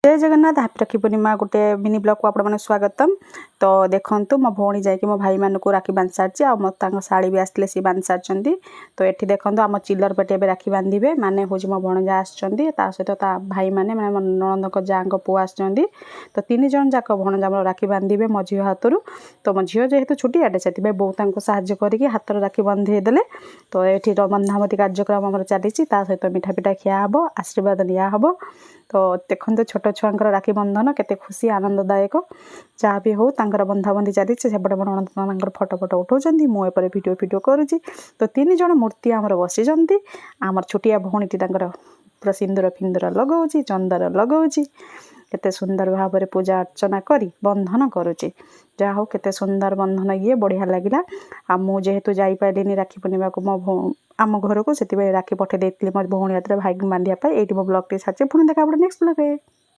जय जगन्नाथ हापी राखी पूर्णिमा गोटे mini blog को आपण मैंने स्वागतम। तो देखो मो भौणी जाकि मो भाई मान को राखी बांध सारी आ शाड़ी भी आसते सी बांध सारी। तो ये देखो आम चिल्लर पेटे राखी बांधे माने हूँ मो भणजा आसता सहित भाई मैंने मो नणंद जा पु आस। तो 3 जन जाक भणजा मोर राखी बांधे मो झील हाथ। तो मो झील जेहेतु छुटियाटे से बोऊ साहाଯ୍य करके हाथ राखी बांधेदेले। तो ये बंधामती कार्यक्रम चली सहित मिठा पिठा खिया हम आशीर्वाद निया हम। तो देखते छोट छुआंकर राखी बंधन केते खुशी आनंददायक जहाँ भी हो बंधाबंधी चली सेपटे मोर नणंद फटो फटो उठाऊँ मुझे भिडियो करुँची। तो 3 जन मूर्ति आमर बसी आमर छोटिया भौणीटी पूरा सिंदूर फिंदूर लगाऊँ चंदन लगाऊँ केते सुंदर भाव में पूजा अर्चना करी बंधन करुँची। जहाँ हो केते सुंदर बंधन ये बढ़िया लगिला। आ मु जेहेतु जापारे राखी पूर्णिमा को मो आम घर को से राखी पठे मो भौणी हाथ भाई बांधिया ये मो ब्लॉग टी सारी पुणी देखा नेक्स्ट ब्लॉग।